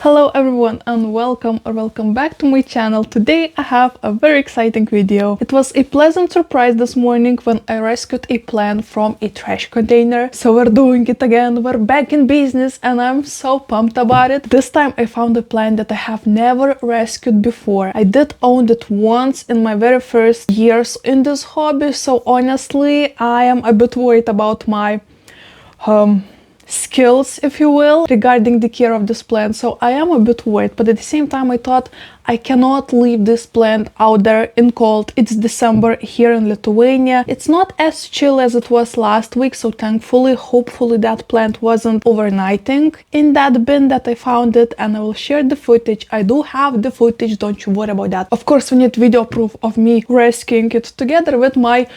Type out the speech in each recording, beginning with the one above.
Hello everyone and welcome back to my channel. Today I have a very exciting video. It was a pleasant surprise this morning when I rescued a plant from a trash container. So we're doing it again, we're back in business and I'm so pumped about it. This time I found a plant that I have never rescued before. I did own it once in my very first years in this hobby, so honestly I am a bit worried about my skills, if you will, regarding the care of this plant. So I am a bit worried, but at the same time I thought I cannot leave this plant out there in cold. It's December here in Lithuania. It's not as chill as it was last week, so hopefully that plant wasn't overnighting in that bin that I found it, and I will share the footage. I do have the footage, don't you worry about that. Of course we need video proof of me rescuing it together with my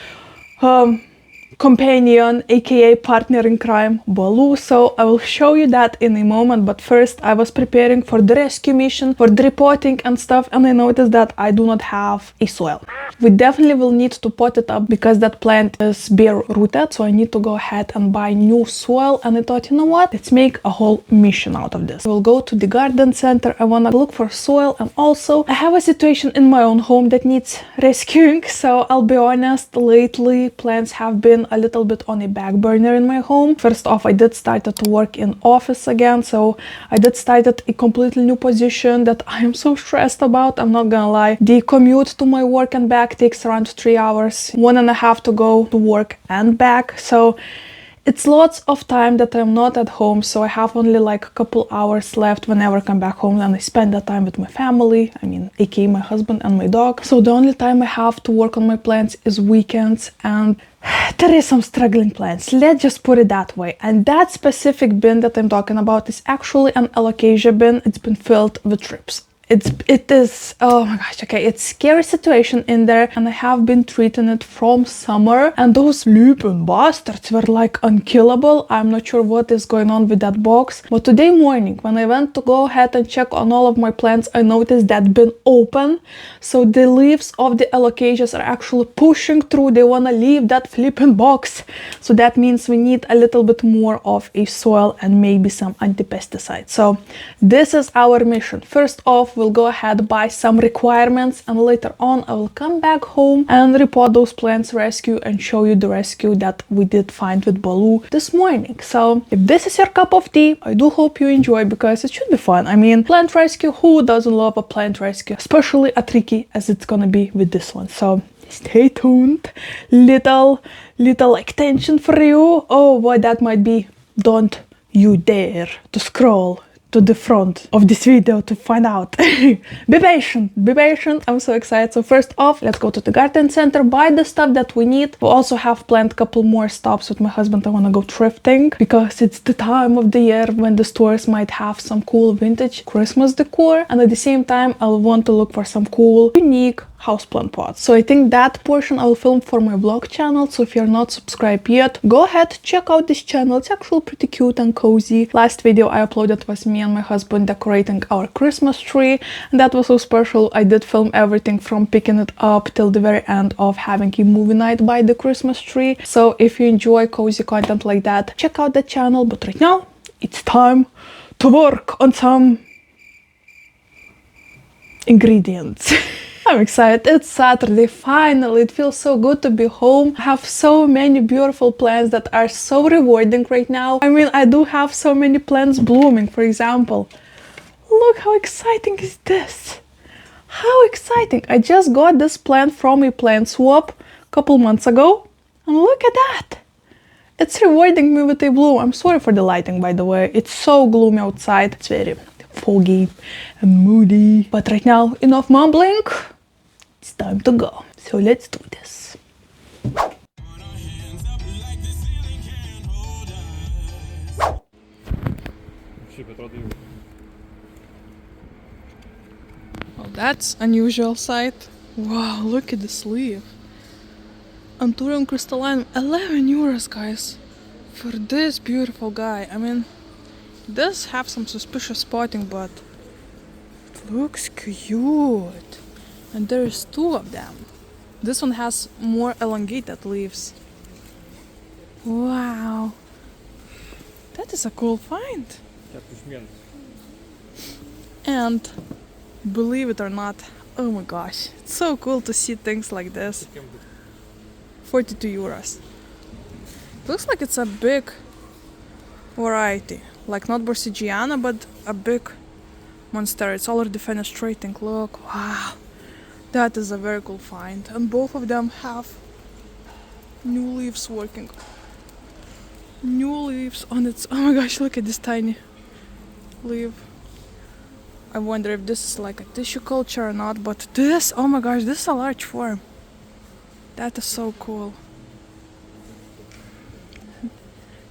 companion, aka partner in crime, Baloo, so I will show you that in a moment. But first I was preparing for the rescue mission, for the repotting and stuff, and I noticed that I do not have a soil. We definitely will need to pot it up because that plant is bare rooted, so I need to go ahead and buy new soil. And I thought, you know what, let's make a whole mission out of this. We'll go to the garden center. I want to look for soil, and also I have a situation in my own home that needs rescuing. So I'll be honest, lately plants have been a little bit on a back burner in my home. First off, I did start to work in office again, so I did start at a completely new position that I am so stressed about. I'm not gonna lie. The commute to my work and back takes around 3 hours, 1.5 to go to work and back, so it's lots of time that I'm not at home. So I have only like a couple hours left whenever I come back home, and I spend that time with my family, I mean aka my husband and my dog. So the only time I have to work on my plants is weekends, and there is some struggling plants, let's just put it that way. And that specific bin that I'm talking about is actually an alocasia bin. It's been filled with trips. It is, oh my gosh, okay, it's scary situation in there, and I have been treating it from summer, and those sleeping bastards were like unkillable. I'm not sure what is going on with that box, but today morning when I went to go ahead and check on all of my plants, I noticed that bin open, so the leaves of the alocasias are actually pushing through. They want to leave that flipping box, so that means we need a little bit more of a soil and maybe some anti-pesticides. So this is our mission. First off, we'll go ahead, buy some requirements, and later on I will come back home and repot those plants rescue and show you the rescue that we did find with Baloo this morning. So if this is your cup of tea, I do hope you enjoy, because it should be fun. I mean, plant rescue, who doesn't love a plant rescue, especially a tricky as it's gonna be with this one. So stay tuned. Little like tension for you. Oh, what that might be. Don't you dare to scroll to the front of this video to find out. Be patient, I'm so excited. So first off, let's go to the garden center, buy the stuff that we need. We also have planned a couple more stops with my husband. I want to go thrifting because it's the time of the year when the stores might have some cool vintage Christmas decor, and at the same time I'll want to look for some cool, unique houseplant pots. So I think that portion I will film for my vlog channel. So if you're not subscribed yet, go ahead, check out this channel. It's actually pretty cute and cozy. Last video I uploaded was me and my husband decorating our Christmas tree, and that was so special. I did film everything from picking it up till the very end of having a movie night by the Christmas tree. So if you enjoy cozy content like that, check out that channel. But right now it's time to work on some ingredients. I'm excited. It's Saturday, finally. It feels so good to be home. I have so many beautiful plants that are so rewarding right now. I mean, I do have so many plants blooming. For example, look how exciting is this. How exciting. I just got this plant from a plant swap a couple months ago, and look at that. It's rewarding me with a bloom. I'm sorry for the lighting, by the way. It's so gloomy outside. It's very foggy and moody. But right now, enough mumbling. It's time to go. So let's do this. Oh, that's unusual sight. Wow, look at the sleeve. Anthurium crystallinum, 11 euros, guys, for this beautiful guy. I mean, it does have some suspicious spotting, but it looks cute. And there's 2 of them. This one has more elongated leaves. Wow. That is a cool find. And believe it or not, oh my gosh, it's so cool to see things like this. 42 euros. Looks like it's a big variety, like not Borsigiana, but a big monster. It's already fenestrating. Look, wow, that is a very cool find. And both of them have new leaves working. New leaves on its. Oh my gosh, look at this tiny leaf. I wonder if this is like a tissue culture or not, but this, oh my gosh, this is a large form. That is so cool.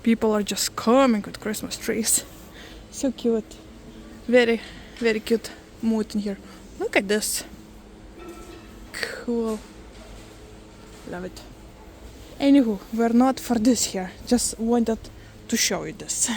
People are just coming with Christmas trees. So cute. Very, very cute mood in here. Look at this. Cool. Love it. Anywho, we're not for this here. Just wanted to show you this.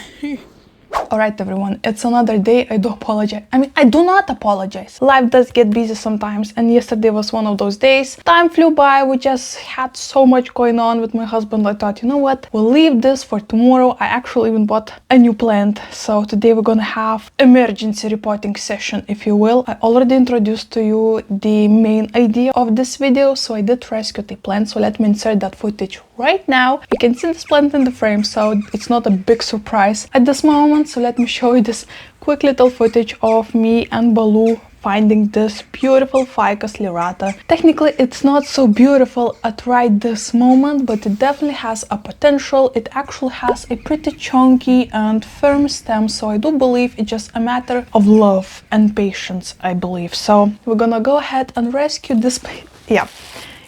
Alright everyone, it's another day. I do apologize. I mean, I do not apologize. Life does get busy sometimes, and yesterday was one of those days. Time flew by. We just had so much going on with my husband. I thought, you know what, we'll leave this for tomorrow. I actually even bought a new plant. So today we're gonna have emergency repotting session, if you will. I already introduced to you the main idea of this video, so I did rescue the plant. So let me insert that footage right now. You can see this plant in the frame, so it's not a big surprise at this moment. So let me show you this quick little footage of me and Baloo finding this beautiful ficus lyrata. Technically it's not so beautiful at right this moment, but it definitely has a potential. It actually has a pretty chunky and firm stem, so I do believe it's just a matter of love and patience, I believe. So we're gonna go ahead and rescue this. Yeah.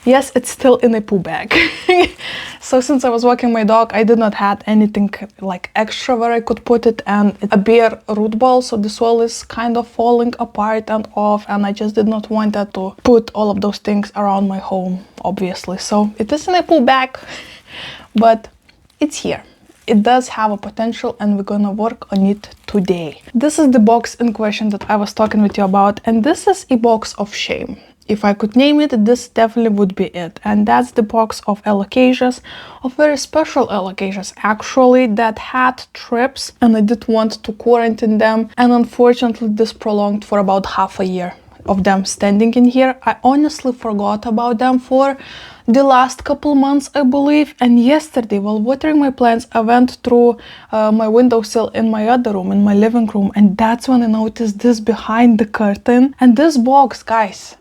Yes, it's still in a poo bag. So since I was walking my dog, I did not have anything like extra where I could put it, and it's a bare root ball, so the soil is kind of falling apart and off, and I just did not want that to put all of those things around my home, obviously. So it is in a poo bag, but it's here. It does have a potential, and we're gonna work on it today. This is the box in question that I was talking with you about, and this is a box of shame. If I could name it, this definitely would be it. And that's the box of alocasias, of very special alocasias actually, that had trips, and I did want to quarantine them. And unfortunately, this prolonged for about half a year of them standing in here. I honestly forgot about them for the last couple months, I believe. And yesterday, while watering my plants, I went through my windowsill in my other room, in my living room, and that's when I noticed this behind the curtain. And this box, guys,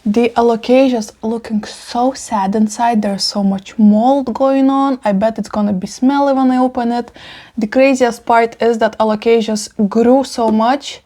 the alocasias looking so sad inside. There's so much mold going on. I bet it's gonna be smelly when I open it. The craziest part is that alocasias grew so much,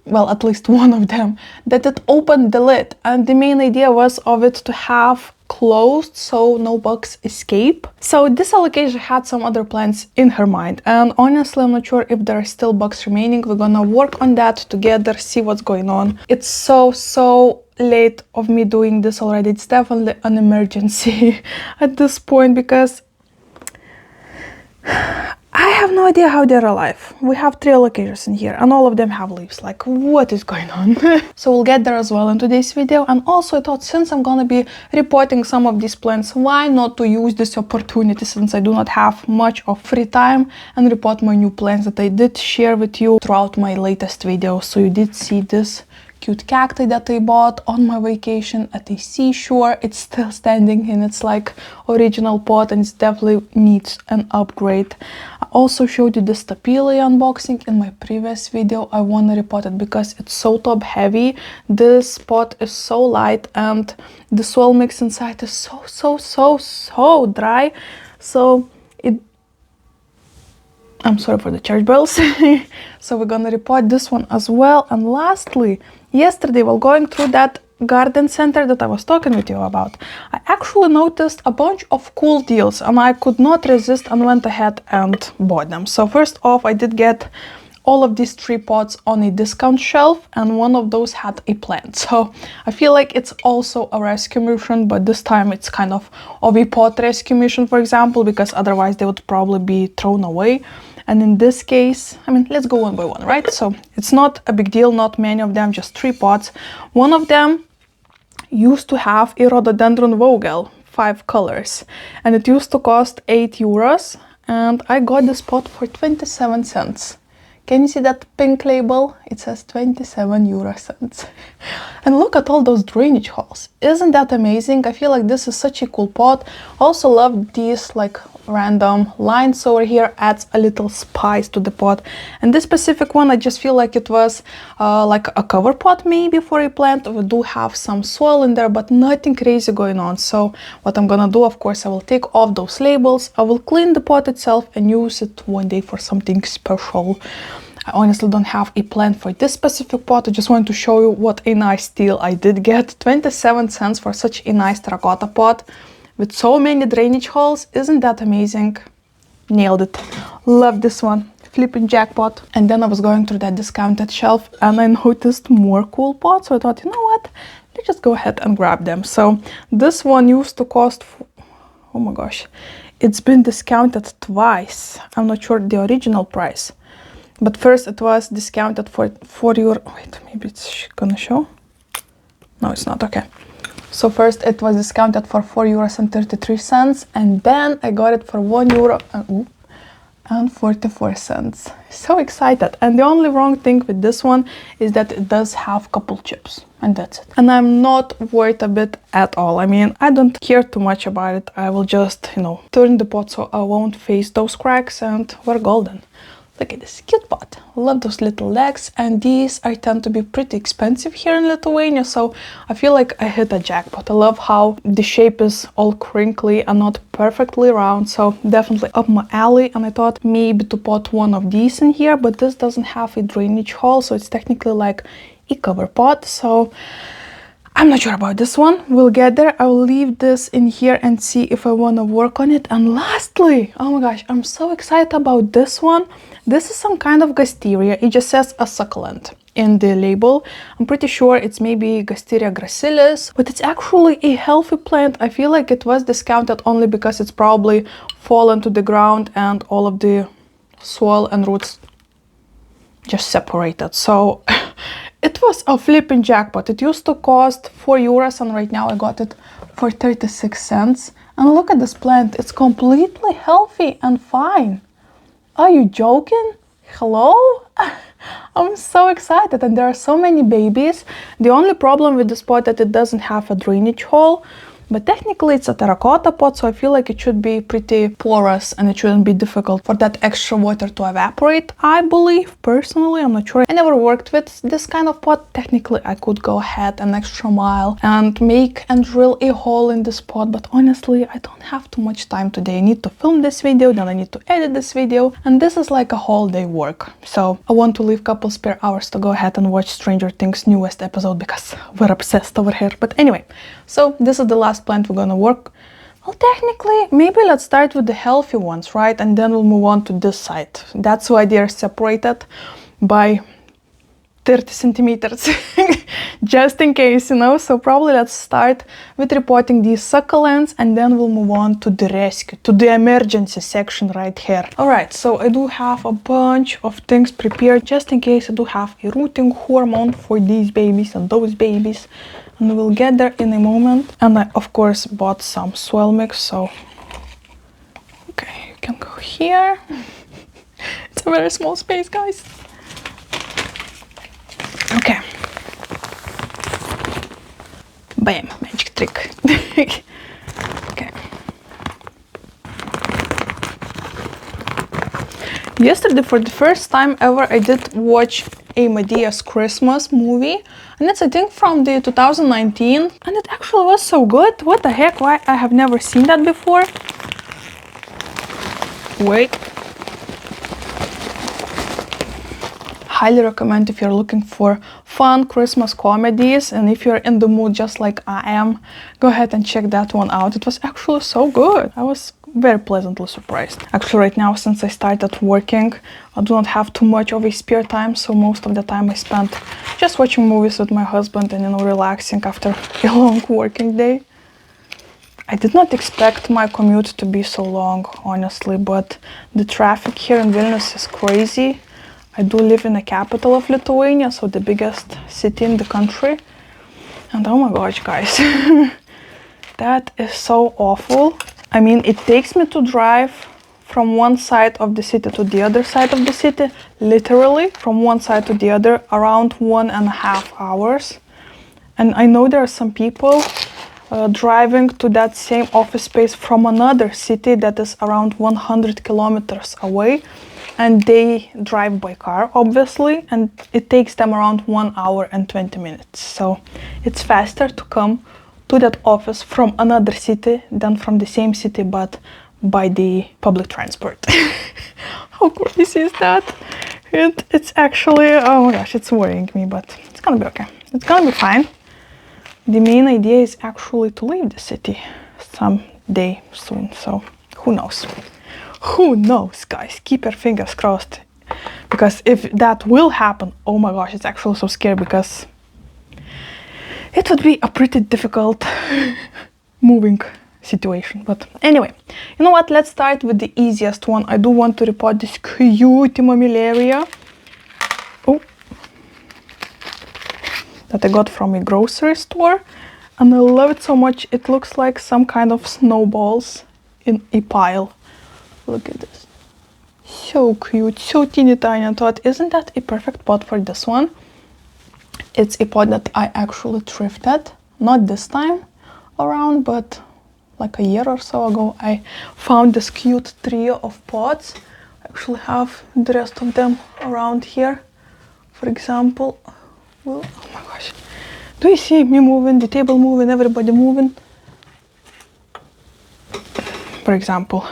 well, at least one of them, that it opened the lid. And the main idea was of it to have closed so no bugs escape. So this alocasia had some other plants in her mind, and honestly I'm not sure if there are still bugs remaining. We're gonna work on that together, see what's going on. It's so late of me doing this already. It's definitely an emergency at this point, because I have no idea how they're alive. We have 3 alocasias in here, and all of them have leaves. Like, what is going on? So we'll get there as well in today's video. And also I thought, since I'm gonna be repotting some of these plants, why not to use this opportunity, since I do not have much of free time, and repot my new plants that I did share with you throughout my latest videos. So you did see this cute cacti that I bought on my vacation at the seashore. It's still standing in its like original pot, and it definitely needs an upgrade. I also showed you the Stapelia unboxing in my previous video. I want to repot it because it's so top heavy. This pot is so light, and the soil mix inside is so dry. So I'm sorry for the church bells. So we're gonna repot this one as well. And lastly, yesterday while going through that garden center that I was talking with you about, I actually noticed a bunch of cool deals, and I could not resist and went ahead and bought them. So first off, I did get all of these 3 pots on a discount shelf, and one of those had a plant. So I feel like it's also a rescue mission, but this time it's kind of a pot rescue mission, for example, because otherwise they would probably be thrown away. And in this case, I mean, let's go one by one, right? So it's not a big deal, not many of them, just 3 pots. One of them used to have a rhododendron vogel, 5 colors, and it used to cost 8 euros, and I got this pot for 27 cents. Can you see that pink label? It says 27 euro cents. And look at all those drainage holes. Isn't that amazing? I feel like this is such a cool pot. Also love these like random lines over here, adds a little spice to the pot. And this specific one, I just feel like it was like a cover pot maybe for a plant. We do have some soil in there, but nothing crazy going on. So what I'm gonna do, of course, I will take off those labels, I will clean the pot itself and use it one day for something special. I honestly don't have a plan for this specific pot. I just want to show you what a nice deal I did get. 27 cents for such a nice terracotta pot with so many drainage holes. Isn't that amazing? Nailed it. Love this one. Flipping jackpot. And then I was going through that discounted shelf and I noticed more cool pots. So I thought, you know what? Let's just go ahead and grab them. So this one used to cost, oh my gosh, it's been discounted twice. I'm not sure the original price. But first it was discounted for 4 euro. Wait, maybe it's gonna show. No, it's not. Okay. So first it was discounted for 4.33 euros, and then I got it for €1.44. So excited. And the only wrong thing with this one is that it does have couple chips, and that's it. And I'm not worried a bit at all. I mean, I don't care too much about it. I will just, you know, turn the pot so I won't face those cracks and we're golden. Look at this cute pot. Love those little legs, and these I tend to be pretty expensive here in Lithuania, so I feel like I hit a jackpot. I love how the shape is all crinkly and not perfectly round, so definitely up my alley. And I thought maybe to put one of these in here, but this doesn't have a drainage hole, so it's technically like a cover pot, so I'm not sure about this one. We'll get there. I will leave this in here and see if I want to work on it. And lastly, oh my gosh, I'm so excited about this one. This is some kind of Gasteria. It just says a succulent in the label. I'm pretty sure it's maybe Gasteria gracilis, but it's actually a healthy plant. I feel like it was discounted only because it's probably fallen to the ground and all of the soil and roots just separated. So it was a flipping jackpot. It used to cost 4 euros and right now I got it for 36 cents. And look at this plant. It's completely healthy and fine. Are you joking? Hello? I'm so excited, and there are so many babies. The only problem with this pot that it doesn't have a drainage hole, but technically it's a terracotta pot, so I feel like it should be pretty porous and it shouldn't be difficult for that extra water to evaporate, I believe. Personally, I'm not sure. I never worked with this kind of pot. Technically, I could go ahead an extra mile and make and drill a hole in this pot, but honestly, I don't have too much time today. I need to film this video, then I need to edit this video, and this is like a whole day work. So I want to leave a couple spare hours to go ahead and watch Stranger Things newest episode because we're obsessed over here. But anyway, so this is the last plant we're gonna work. Well, technically, maybe let's start with the healthy ones, right? And then we'll move on to this side. That's why they're separated by 30 centimeters, just in case, you know. So probably let's start with repotting these succulents, and then we'll move on to the rescue, to the emergency section right here. All right, so I do have a bunch of things prepared just in case I do have a rooting hormone for these babies and those babies. And we'll get there in a moment. And I, of course, bought some soil mix, so... Okay, you can go here. It's a very small space, guys. Okay. Bam, magic trick. Okay. Yesterday, for the first time ever, I did watch a Medea's Christmas movie, and it's I think from the 2019, and it actually was so good. What the heck, why I have never seen that before. Wait. Highly recommend if you're looking for fun Christmas comedies, and if you're in the mood just like I am, go ahead and check that one out. It was actually so good. I was very pleasantly surprised. Actually, right now, since I started working, I do not have too much of a spare time, so most of the time I spent just watching movies with my husband and, you know, relaxing after a long working day. I did not expect my commute to be so long, honestly, but the traffic here in Vilnius is crazy. I do live in the capital of Lithuania, so the biggest city in the country. And oh my gosh, guys, that is so awful. I mean, it takes me to drive from one side of the city to the other side of the city, literally from one side to the other, around 1.5 hours. And I know there are some people driving to that same office space from another city that is around 100 kilometers away, and they drive by car, obviously, and it takes them around 1 hour and 20 minutes. So it's faster to come to that office from another city than from the same city, but by the public transport. How crazy is that? It's actually, oh my gosh, it's worrying me, but it's gonna be okay. It's gonna be fine. The main idea is actually to leave the city someday soon, so who knows? Who knows, guys? Keep your fingers crossed, because if that will happen, oh my gosh, it's actually so scary, because it would be a pretty difficult moving situation. But anyway, you know what? Let's start with the easiest one. I do want to repot this cute mammillaria. Oh, that I got from a grocery store, and I love it so much. It looks like some kind of snowballs in a pile. Look at this. So cute, so teeny tiny. I thought, isn't that a perfect pot for this one? It's a pot that I actually thrifted, not this time around, but like a year or so ago. I found this cute trio of pots. I actually have the rest of them around here. For example, well, oh my gosh, do you see me moving, the table moving, everybody moving? For example,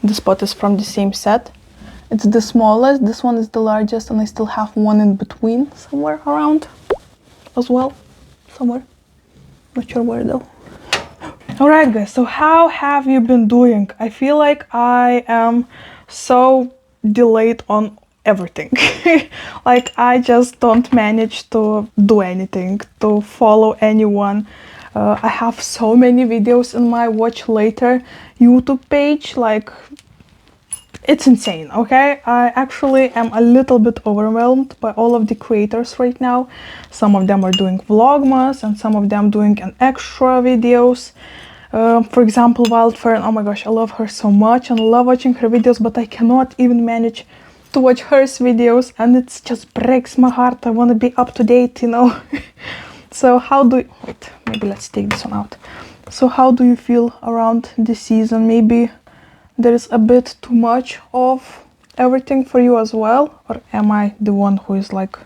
this pot is from the same set. It's the smallest, this one is the largest, and I still have one in between somewhere around as well. Somewhere. Not sure where though. Alright guys, so how have you been doing? I feel like I am so delayed on everything. Like I just don't manage to do anything, to follow anyone. I have so many videos in my watch later YouTube page, like it's insane, okay? I actually am a little bit overwhelmed by all of the creators right now. Some of them are doing vlogmas and some of them doing an extra videos. For example, Wildfern, oh my gosh, I love her so much and I love watching her videos, but I cannot even manage to watch her videos, and it just breaks my heart. I want to be up to date, you know. So how do you, wait, maybe let's take this one out. So how do you feel around this season? Maybe there is a bit too much of everything for you as well, or am I the one who is like,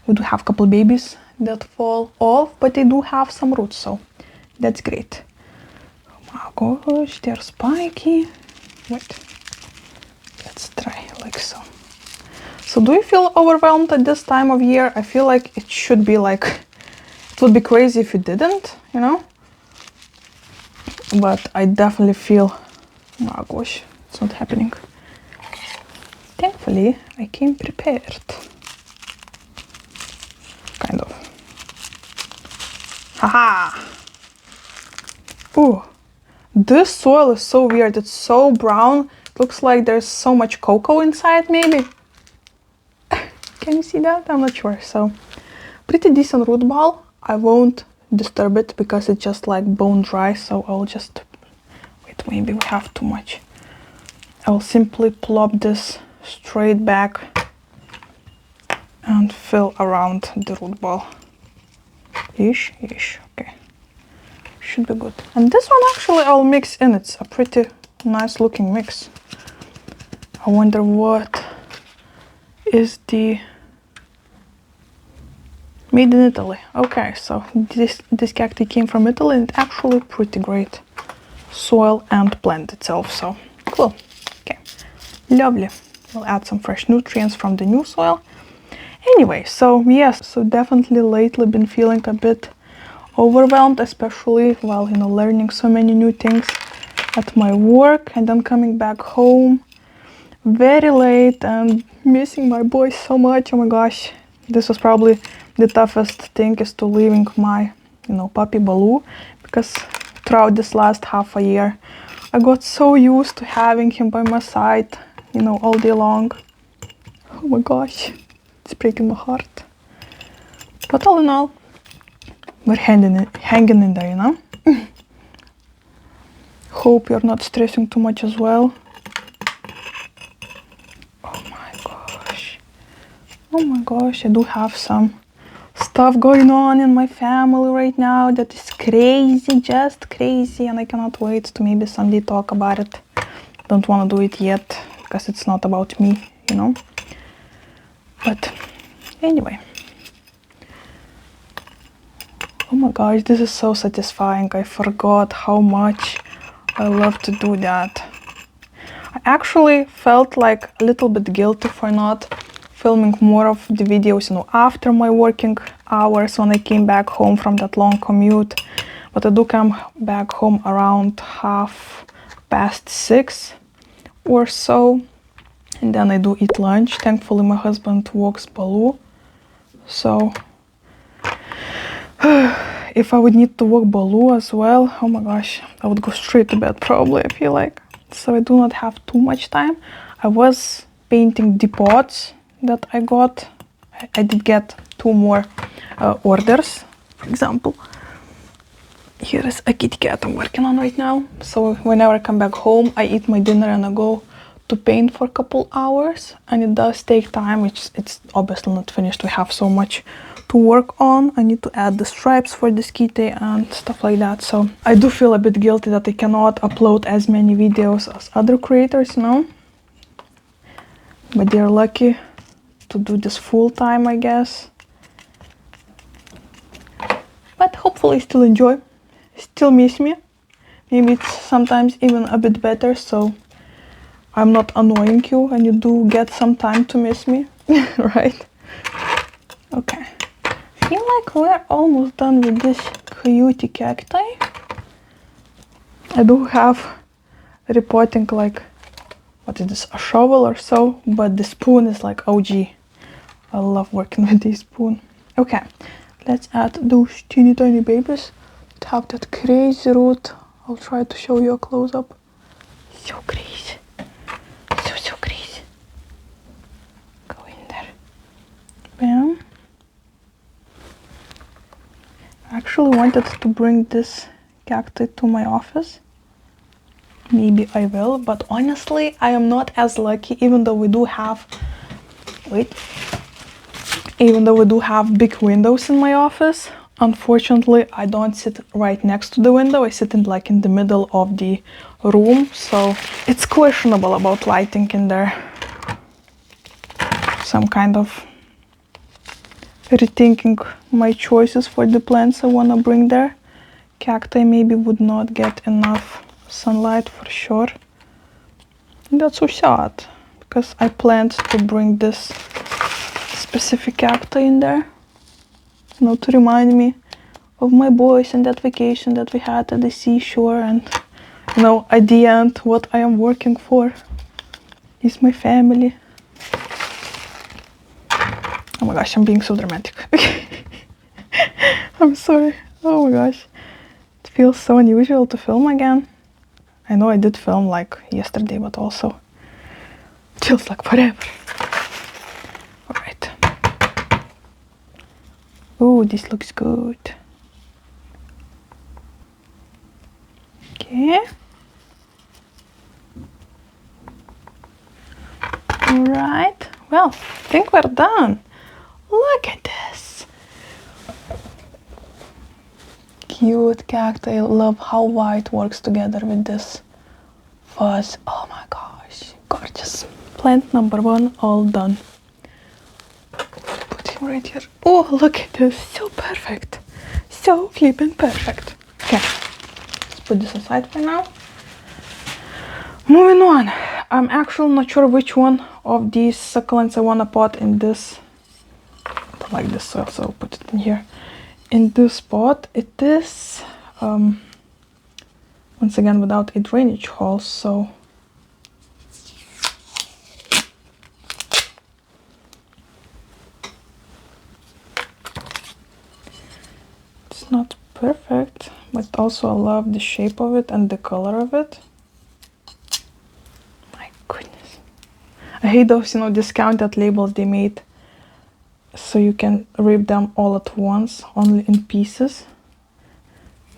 we do have a couple babies that fall off, but they do have some roots, so that's great. Oh my gosh, they're spiky. Wait, let's try like so. So do you feel overwhelmed at this time of year? I feel like it should be like, it would be crazy if you didn't, you know? But I definitely feel, oh my gosh, it's not happening. Thankfully, I came prepared. Kind of. Haha! Ooh, this soil is so weird. It's so brown. It looks like there's so much cocoa inside, maybe. Can you see that? I'm not sure. So, pretty decent root ball. I won't disturb it because it's just like bone dry. So I'll just, wait, maybe we have too much. I'll simply plop this straight back and fill around the root ball. Ish, okay. Should be good. And this one actually I'll mix in. It's a pretty nice looking mix. I wonder what is the made in Italy. Okay, so this cacti came from Italy and it's actually pretty great soil and plant itself. So cool. Okay, lovely. We'll add some fresh nutrients from the new soil. Anyway, so yes, so definitely lately been feeling a bit overwhelmed, especially while, you know, learning so many new things at my work and then coming back home very late and missing my boys so much. Oh my gosh, this was probably the toughest thing, is to leaving my, you know, puppy Baloo, because throughout this last half a year I got so used to having him by my side, you know, all day long. Oh my gosh, it's breaking my heart. But all in all, we're hanging in there, you know. Hope you're not stressing too much as well. Oh my gosh, I do have some stuff going on in my family right now that is crazy, just crazy, and I cannot wait to maybe someday talk about it. Don't want to do it yet because it's not about me, you know. But anyway. Oh my gosh, this is so satisfying. I forgot how much I love to do that. I actually felt like a little bit guilty for not filming more of the videos, you know, after my working hours when I came back home from that long commute. But I do come back home around 6:30 or so. And then I do eat lunch. Thankfully, my husband walks Baloo. So if I would need to walk Baloo as well, oh my gosh, I would go straight to bed probably, I feel like. So I do not have too much time. I was painting the pots that I got. I did get 2 more orders. For example, here is a kitty cat I'm working on right now. So whenever I come back home, I eat my dinner and I go to paint for a couple hours. And it does take time. It's obviously not finished. We have so much to work on. I need to add the stripes for this kitty and stuff like that. So I do feel a bit guilty that I cannot upload as many videos as other creators, you know. But they're lucky to do this full time, I guess. But hopefully still enjoy, still miss me. Maybe it's sometimes even a bit better, so I'm not annoying you and you do get some time to miss me, right? Okay. I feel like we're almost done with this cutie cacti. I do have repotting like, what is this, a shovel or so, but the spoon is like OG. I love working with this spoon. Okay, let's add those teeny tiny babies that have that crazy root. I'll try to show you a close-up. So crazy. So crazy. Go in there. Bam. I actually wanted to bring this cacti to my office. Maybe I will, but honestly, I am not as lucky, even though we do have, big windows in my office. Unfortunately, I don't sit right next to the window. I sit in the middle of the room, so it's questionable about lighting in there. Some kind of rethinking my choices for the plants I want to bring there. Cacti maybe would not get enough sunlight for sure. And that's so sad, because I planned to bring this specific cacti in there, you know, to remind me of my boys and that vacation that we had at the seashore. And, you know, at the end, what I am working for is my family. Oh my gosh, I'm being so dramatic. I'm sorry. Oh my gosh. It feels so unusual to film again. I know I did film like yesterday, but also it feels like forever. Alright. Oh, this looks good. Okay. Alright. Well, I think we're done. Look at this. Cute cacti. I love how white works together with this fuzz. Oh my gosh, gorgeous. Plant number 1 all done. Put him right here. Oh, look at this. So perfect. So flippin' perfect. Okay, let's put this aside for now. Moving on. I'm actually not sure which one of these succulents I want to pot in this. I don't like this soil, so I'll put it in here. In this pot, it is once again without a drainage hole, so it's not perfect, but also I love the shape of it and the color of it. My goodness, I hate those, you know, discounted labels they made so you can rip them all at once, only in pieces.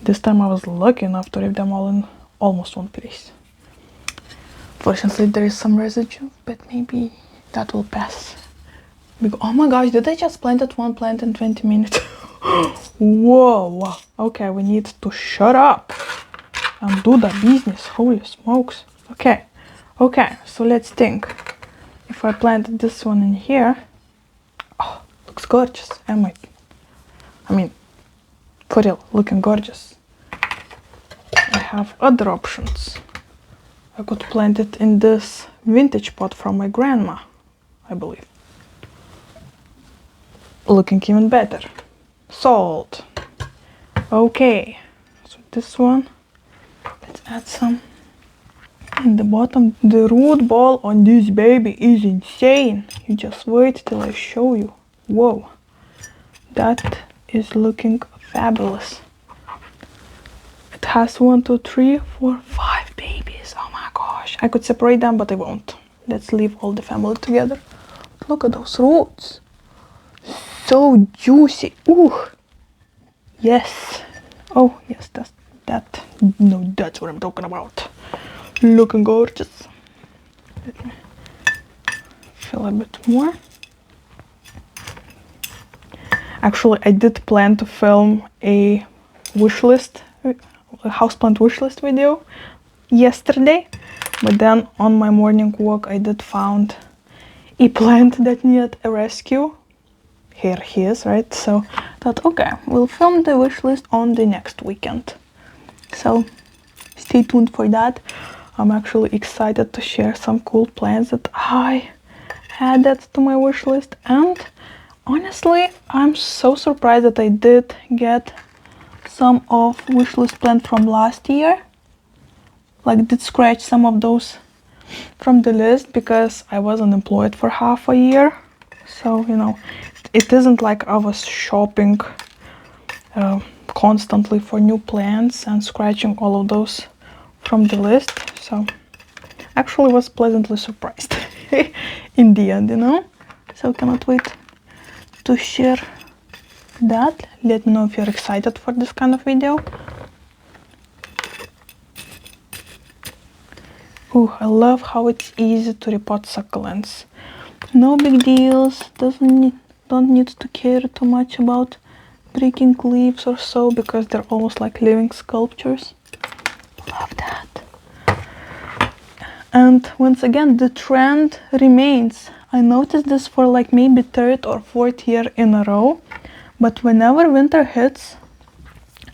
This time I was lucky enough to rip them all in almost one piece. Fortunately, there is some residue, but maybe that will pass Oh my gosh, did I just planted one plant in 20 minutes? Whoa. Okay, we need to shut up and do the business. Holy smokes. Okay, so let's think. If I planted this one in here, oh, looks gorgeous. I mean, for real, looking gorgeous. I have other options. I could plant it in this vintage pot from my grandma, I believe. Looking even better. Salt. Okay, so this one, let's add some in the bottom. The root ball on this baby is insane. You just wait till I show you. Whoa, that is looking fabulous. It has 1, 2, 3, 4, 5 babies. Oh my gosh, I could separate them, but I won't. Let's leave all the family together. Look at those roots. So juicy. Ooh. Yes. Oh yes, that's what I'm talking about. Looking gorgeous. Let me fill a bit more. Actually, I did plan to film a houseplant wish list video yesterday, but then on my morning walk I did found a plant that needed a rescue. Here he is, right? So I thought, okay, we'll film the wish list on the next weekend. So stay tuned for that. I'm actually excited to share some cool plants that I added to my wish list, and honestly, I'm so surprised that I did get some of wish list plants from last year. Like, did scratch some of those from the list because I was unemployed for half a year. So, you know, it isn't like I was shopping constantly for new plants and scratching all of those from the list. So, actually was pleasantly surprised in the end, you know. So, cannot wait to share that. Let me know if you're excited for this kind of video. Ooh, I love how it's easy to repot succulents. No big deals, don't need to care too much about breaking leaves or so, because they're almost like living sculptures. Love that. And once again, the trend remains. I noticed this for like maybe 3rd or 4th year in a row, but whenever winter hits,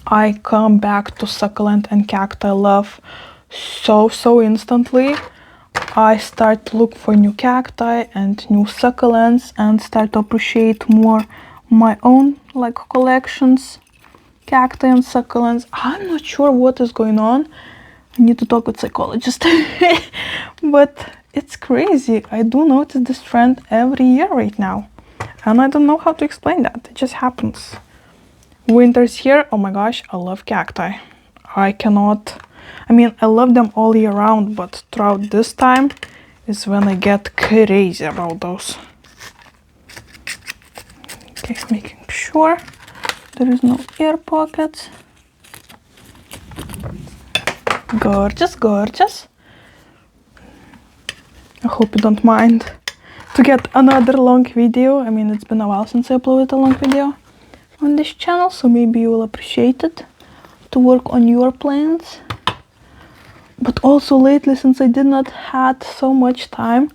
I come back to succulent and cacti love so instantly. I start to look for new cacti and new succulents and start to appreciate more my own like collections, cacti and succulents. I'm not sure what is going on. I need to talk with psychologist. But it's crazy. I do notice this trend every year right now, and I don't know how to explain that. It just happens. Winter's here. Oh my gosh, I love cacti. I love them all year round, but throughout this time is when I get crazy about those. Okay, making sure there is no air pockets. Gorgeous, gorgeous. I hope you don't mind to get another long video. I mean, it's been a while since I uploaded a long video on this channel, so maybe you will appreciate it to work on your plants. But also lately, since I did not had so much time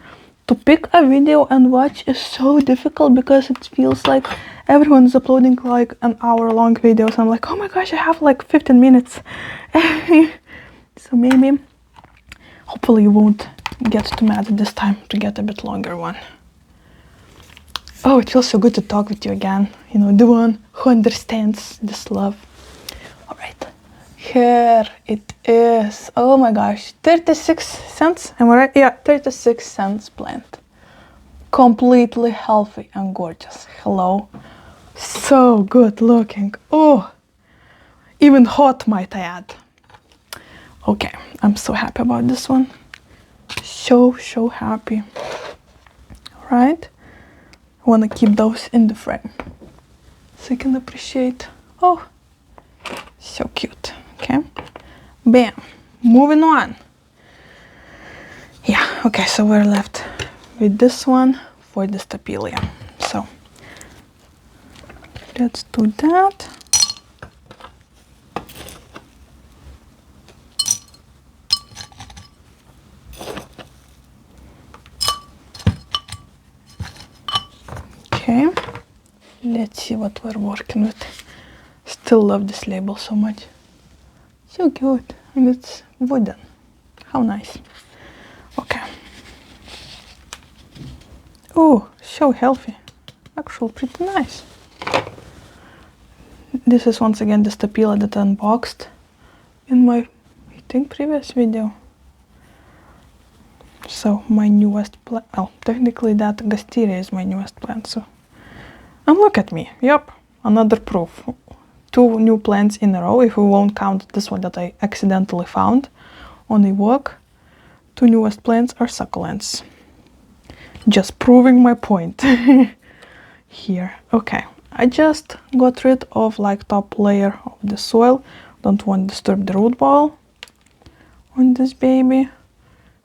to pick a video and watch, is so difficult because it feels like everyone is uploading like an hour-long videos. I'm like, oh my gosh, I have like 15 minutes. So maybe, hopefully you won't get too mad this time to get a bit longer one. Oh, it feels so good to talk with you again. You know, the one who understands this love. All right. Here it is. Oh my gosh, 36 cents, am I right? Yeah, 36 cents plant. Completely healthy and gorgeous. Hello. So good looking. Oh, even hot, might I add. Okay, I'm so happy about this one. So happy. All right. I want to keep those in the frame so you can appreciate. Oh, so cute. Okay, bam, moving on. Yeah, okay, so we're left with this one for the stapelia. let's do that. Okay, let's see what we're working with. Still love this label so much. So cute, and it's wooden. How nice. Okay. Oh, so healthy. Actually pretty nice. This is once again the stapila that I unboxed in my, I think, previous video. So my newest plant, well, technically that Gasteria is my newest plant, so. And look at me, yep, another proof. 2 new plants in a row, if we won't count this one that I accidentally found on a walk. 2 newest plants are succulents. Just proving my point here. Okay, I just got rid of like top layer of the soil. Don't want to disturb the root ball on this baby.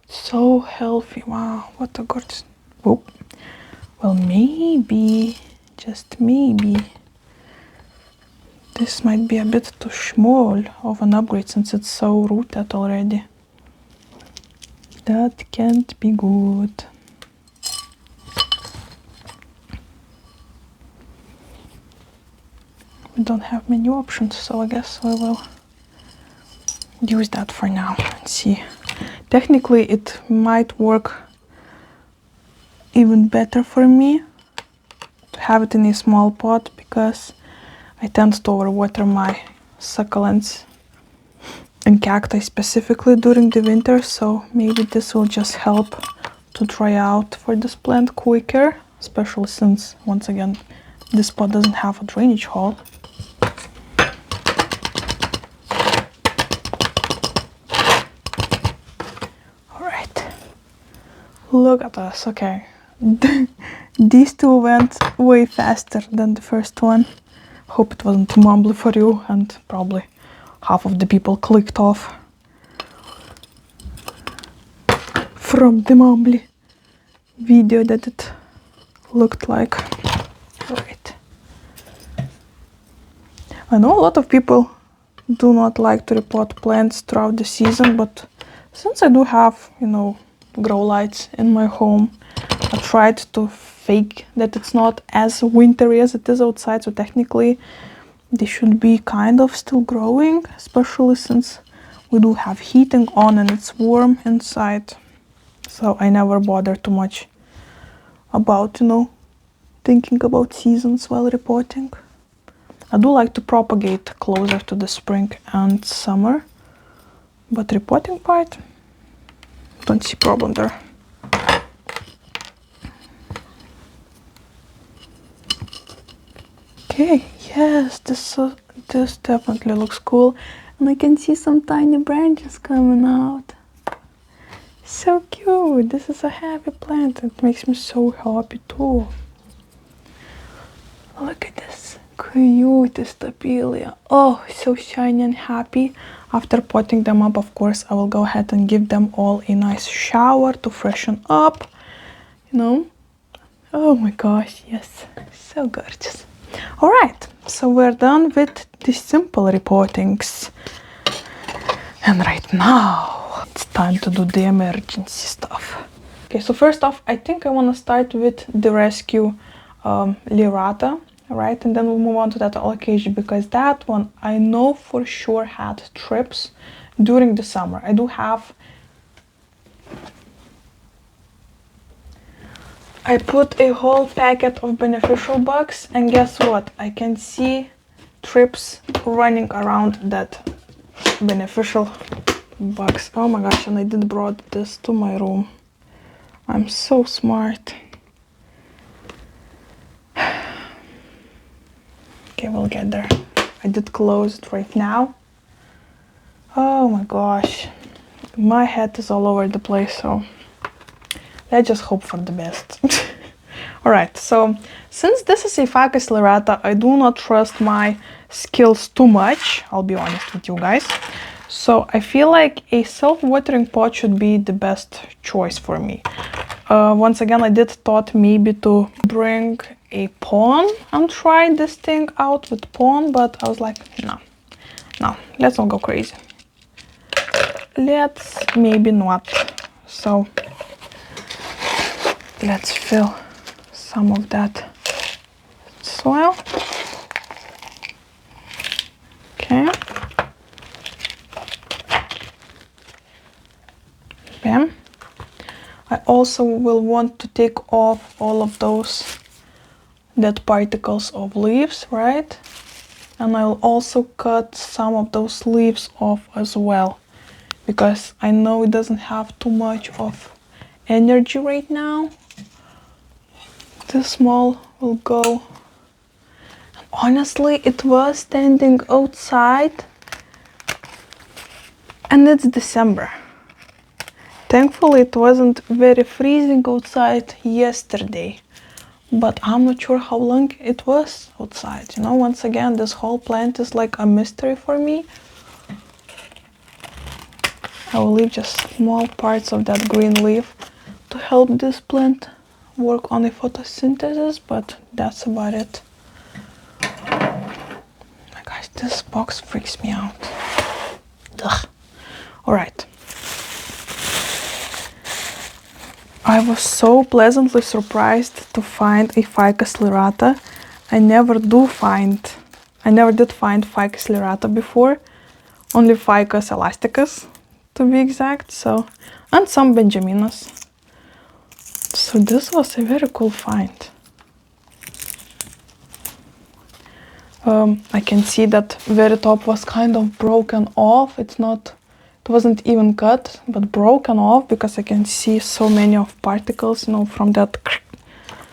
So healthy. Wow, what a gorgeous. Whoop. Well, maybe, just maybe, this might be a bit too small of an upgrade since it's so rooted already. That can't be good. We don't have many options, so I guess I will use that for now and see. Technically, it might work even better for me to have it in a small pot because I tend to overwater my succulents and cacti specifically during the winter, so maybe this will just help to dry out for this plant quicker, especially since, once again, this pot doesn't have a drainage hole. Look at us, okay. These 2 went way faster than the first one. Hope it wasn't too mumbly for you, and probably half of the people clicked off from the mumbly video that it looked like. Right. I know a lot of people do not like to repot plants throughout the season, but since I do have, you know, grow lights in my home, I tried to fake that it's not as wintry as it is outside, so technically they should be kind of still growing, especially since we do have heating on and it's warm inside. So I never bother too much about, you know, thinking about seasons while repotting. I do like to propagate closer to the spring and summer, but repotting part, don't see problem there. Okay, yes, this definitely looks cool, and I can see some tiny branches coming out. So cute. This is a happy plant. It makes me so happy too. Look at this cute stapelia. Oh, so shiny and happy. After potting them up, of course, I will go ahead and give them all a nice shower to freshen up, you know. Oh my gosh, yes, so gorgeous. All right, so we're done with the simple repottings. And right now, it's time to do the emergency stuff. Okay, so first off, I think I want to start with the rescue Lirata. Right, and then we'll move on to that alocasia, because that one I know for sure had trips during the summer. I do have, I put a whole packet of beneficial bugs, and guess what? I can see trips running around that beneficial bugs. Oh my gosh, and I did brought this to my room. I'm so smart. Okay, we'll get there. I did close it right now. Oh my gosh. My head is all over the place, so let's just hope for the best. Alright, so since this is a Ficus lyrata, I do not trust my skills too much. I'll be honest with you guys. So I feel like a self-watering pot should be the best choice for me. Once again, I did thought maybe to bring a pond and try this thing out with pond, but I was like, no, let's not go crazy. Let's maybe not. So let's fill some of that soil. Okay. Bam. I also will want to take off all of those dead particles of leaves, right? And I'll also cut some of those leaves off as well, because I know it doesn't have too much of energy right now. This small will go. Honestly, it was standing outside and it's December. Thankfully, it wasn't very freezing outside yesterday, but I'm not sure how long it was outside. You know, once again, this whole plant is like a mystery for me. I will leave just small parts of that green leaf to help this plant work on the photosynthesis, but that's about it. My gosh, this box freaks me out. Ugh. All right. I was so pleasantly surprised to find a Ficus lyrata. I never did find Ficus lyrata before, only Ficus elasticus to be exact, so, and some Benjaminas. So this was a very cool find. I can see that very top was kind of broken off. It wasn't even cut, but broken off, because I can see so many of particles, you know, from that.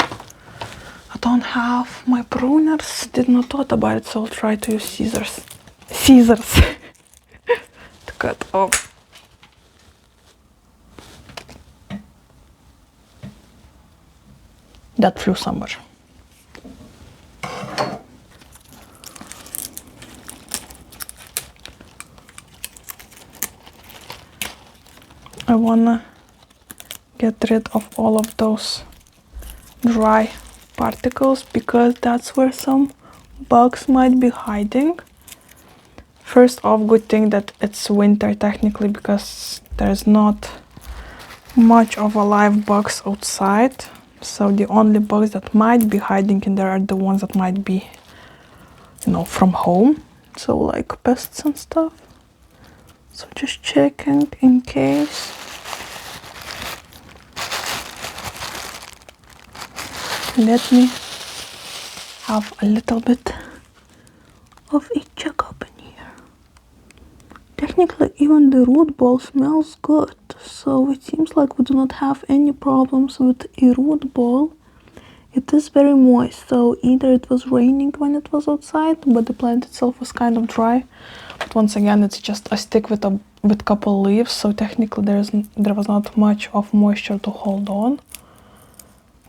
I don't have my pruners, did not thought about it, so I'll try to use scissors to cut off. That flew somewhere. I wanna get rid of all of those dry particles, because that's where some bugs might be hiding. First off, good thing that it's winter technically, because there's not much of a live bugs outside. So the only bugs that might be hiding in there are the ones that might be, you know, from home. So like pests and stuff. So just checking in case. Let me have a little bit of a checkup in here. Technically, even the root ball smells good, so it seems like we do not have any problems with a root ball. It is very moist, so either it was raining when it was outside, but the plant itself was kind of dry. But once again, it's just a stick with couple leaves, so technically there was not much of moisture to hold on.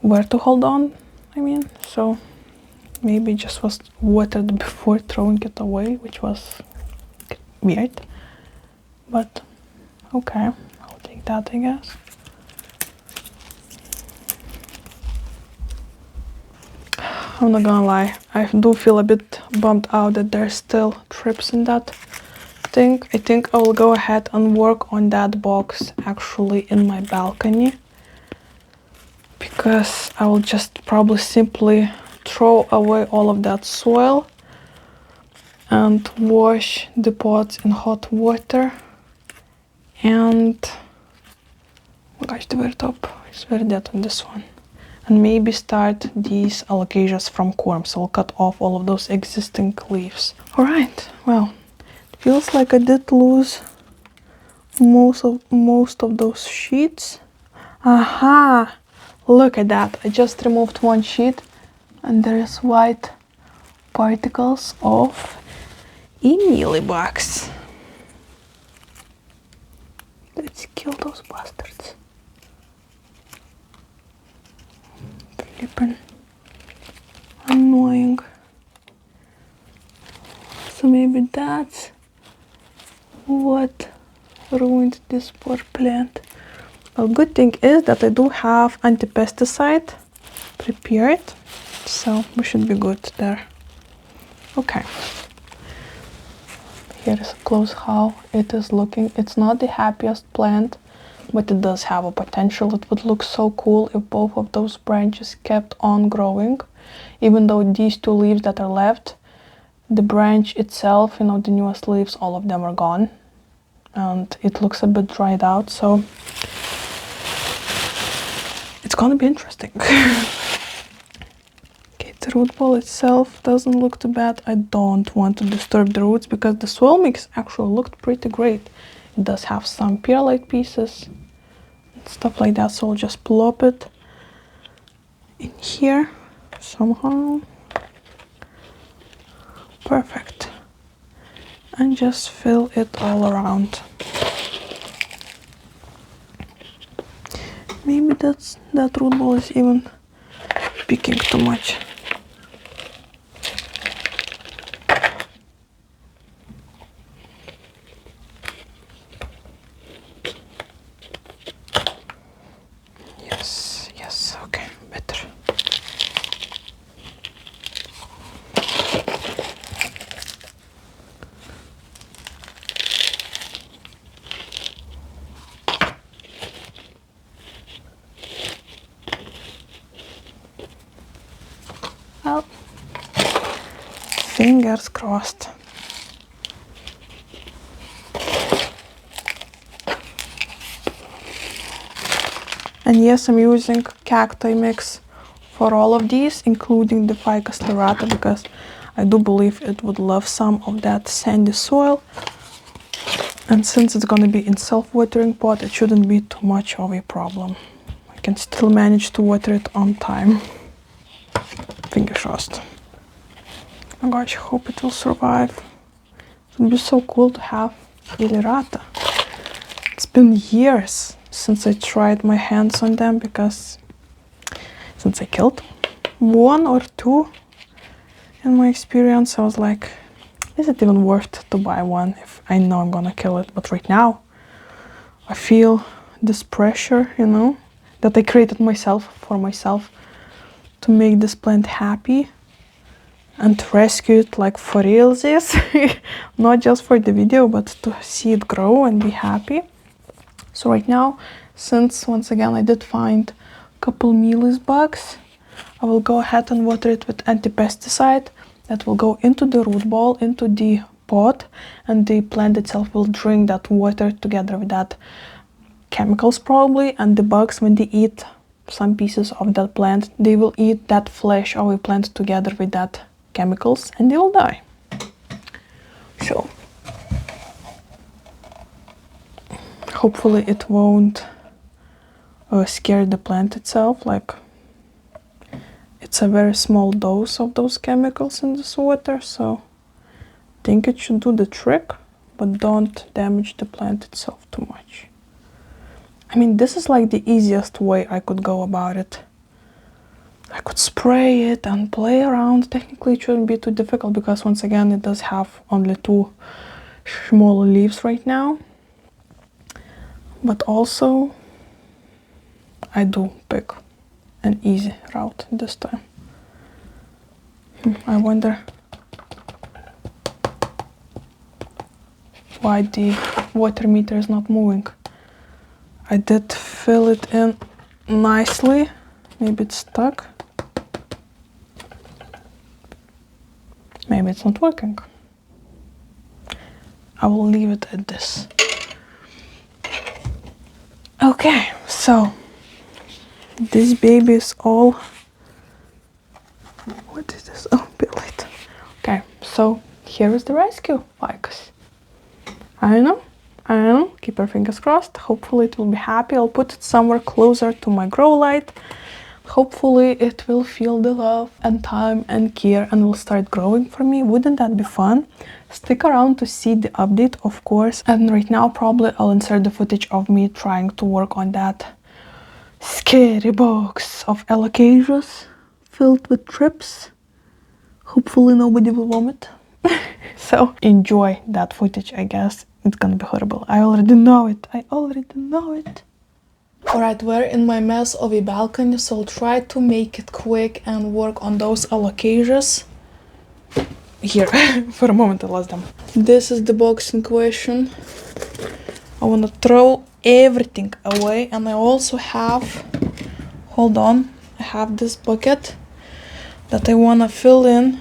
Where to hold on, I mean, so maybe just was watered before throwing it away, which was weird, but okay, I'll take that, I guess. I'm not gonna lie, I do feel a bit bummed out that there's still trips in that thing. I think I will go ahead and work on that box actually in my balcony, because I will just probably simply throw away all of that soil and wash the pots in hot water. And oh gosh, the very top is very dead on this one. And maybe start these alocasias from corms. I'll cut off all of those existing leaves. All right, well, it feels like I did lose most of those sheets. Aha! Look at that, I just removed one sheet and there is white particles of mealybugs. Let's kill those bastards. Flippin' annoying. So maybe that's what ruined this poor plant. Well, good thing is that I do have anti-pesticide prepared. So we should be good there. Okay. Here is close how it is looking. It's not the happiest plant, but it does have a potential. It would look so cool if both of those branches kept on growing. Even though these two leaves that are left, the branch itself, you know, the newest leaves, all of them are gone. And it looks a bit dried out, so it's gonna be interesting. Okay, the root ball itself doesn't look too bad. I don't want to disturb the roots because the soil mix actually looked pretty great. It does have some perlite pieces and stuff like that, so I'll just plop it in here somehow. Perfect. And just fill it all around. Maybe that root ball is even picking too much. Yes, okay, better. Well, fingers crossed. And yes, I'm using cacti mix for all of these, including the Ficus lyrata, because I do believe it would love some of that sandy soil. And since it's gonna be in self-watering pot, it shouldn't be too much of a problem. I can still manage to water it on time. Fingers crossed. Oh gosh, I hope it will survive. It would be so cool to have a lyrata. It's been years since I tried my hands on them, because since I killed one or two in my experience, I was like, is it even worth to buy one if I know I'm gonna kill it? But right now, I feel this pressure, you know, that I created for myself to make this plant happy and to rescue it like for realsies. Not just for the video, but to see it grow and be happy. So right now, since once again I did find a couple mealy bugs, I will go ahead and water it with anti-pesticide that will go into the root ball, into the pot, and the plant itself will drink that water together with that chemicals probably, and the bugs, when they eat some pieces of that plant, they will eat that flesh of a plant together with that chemicals and they will die. So hopefully it won't scare the plant itself. Like, it's a very small dose of those chemicals in this water, so I think it should do the trick, but don't damage the plant itself too much. I mean, this is like the easiest way I could go about it. I could spray it and play around. Technically, it shouldn't be too difficult because once again, it does have only two small leaves right now. But also, I do pick an easy route this time. I wonder why the water meter is not moving. I did fill it in nicely. Maybe it's stuck. Maybe it's not working. I will leave it at this. Okay, so this baby is all... What is this? Oh, billet. Okay, so here is the rescue ficus. I don't know. Keep our fingers crossed. Hopefully it will be happy. I'll put it somewhere closer to my grow light. Hopefully it will feel the love and time and care and will start growing for me. Wouldn't that be fun? Stick around to see the update, of course. And right now probably I'll insert the footage of me trying to work on that scary box of alocasias filled with trips. Hopefully nobody will vomit. So enjoy that footage, I guess. It's gonna be horrible. I already know it. Alright, we're in my mess of a balcony, so I'll try to make it quick and work on those alocasias. Here, for a moment I lost them. This is the box in question. I wanna throw everything away, and I also have, hold on, I have this bucket that I wanna fill in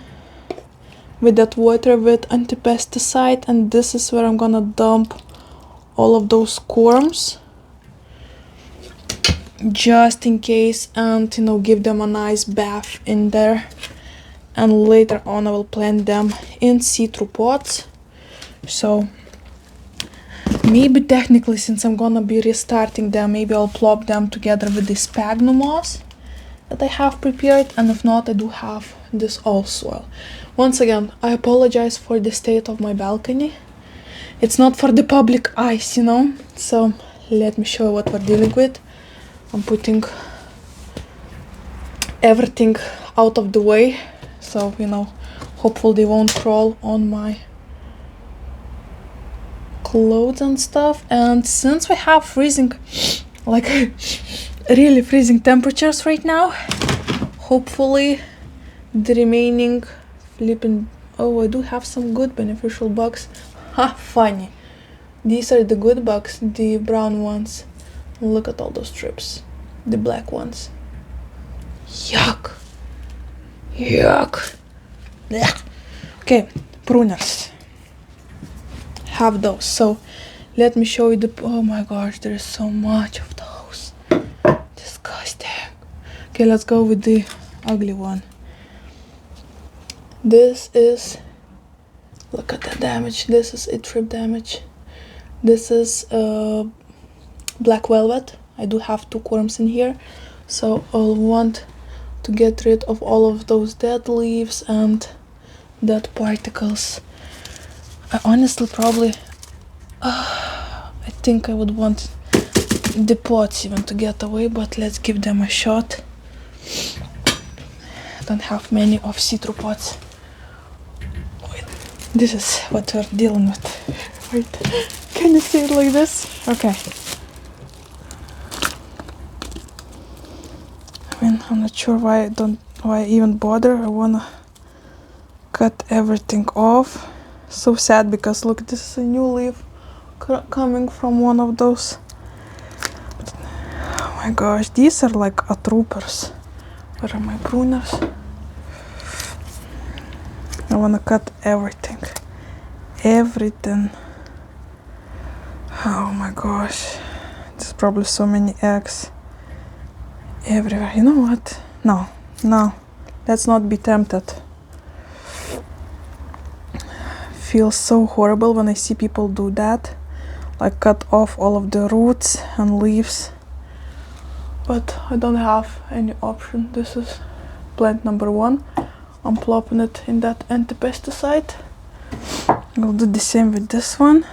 with that water with anti-pesticide, and this is where I'm gonna dump all of those corms, just in case, and you know, give them a nice bath in there. And later on I will plant them in see-through pots. So maybe technically, since I'm gonna be restarting them, maybe I'll plop them together with the sphagnum moss that I have prepared, and if not, I do have this all soil. Once again, I apologize for the state of my balcony. It's not for the public eyes, you know, so let me show you what we're dealing with. I'm putting everything out of the way, so you know, hopefully they won't crawl on my clothes and stuff. And since we have freezing, like really freezing temperatures right now, hopefully the remaining flipping, oh, I do have some good beneficial bugs. Ha, funny. These are the good bugs, the brown ones. Look at all those strips, the black ones. Yuck. Yuck. Blech. Okay, pruners. Have those. So let me show you the, oh my gosh, there is so much of those. Disgusting. Okay, let's go with the ugly one. This is, look at the damage. This is a trip damage. This is black velvet. I do have 2 corms in here, so I'll want to get rid of all of those dead leaves and dead particles. I honestly probably, I think I would want the pots even to get away, but let's give them a shot. I don't have many of see-through pots. Wait, this is what we're dealing with. Wait, can you see it like this? Okay. I mean, I'm not sure why I even bother. I wanna cut everything off. So sad, because look, this is a new leaf coming from one of those. Oh my gosh, these are like a troopers. Where are my pruners? I wanna cut everything. Everything. Oh my gosh, there's probably so many eggs everywhere. You know what? No, let's not be tempted. Feels so horrible when I see people do that, like cut off all of the roots and leaves, but I don't have any option. This is plant number 1. I'm plopping it in that anti-pesticide. I'll do the same with this one.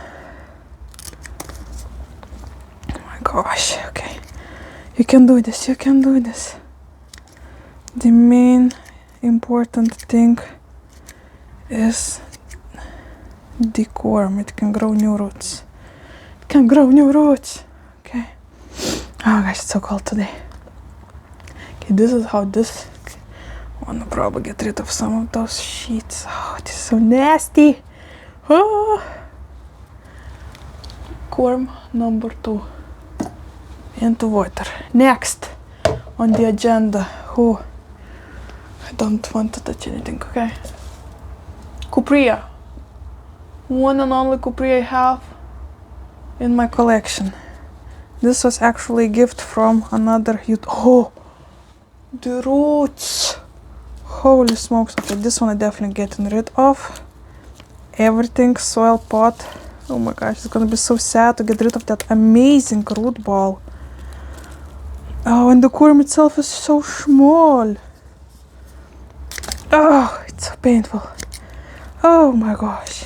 Oh my gosh, okay. You can do this, you can do this. The main important thing is the corm. It can grow new roots. It can grow new roots. Okay. Oh gosh, it's so cold today. Okay, this is how this. Okay. I wanna probably get rid of some of those sheets. Oh, it is so nasty. Oh. Corm number 2 into water. Next on the agenda. Oh, I don't want to touch anything. Okay. Cuprea. One and only cuprea I have in my collection. This was actually a gift from another youth. Oh, the roots. Holy smokes. Okay, this one I definitely getting rid of. Everything, soil pot. Oh my gosh, it's gonna be so sad to get rid of that amazing root ball. Oh, and the corm itself is so small. Oh, it's so painful. Oh my gosh.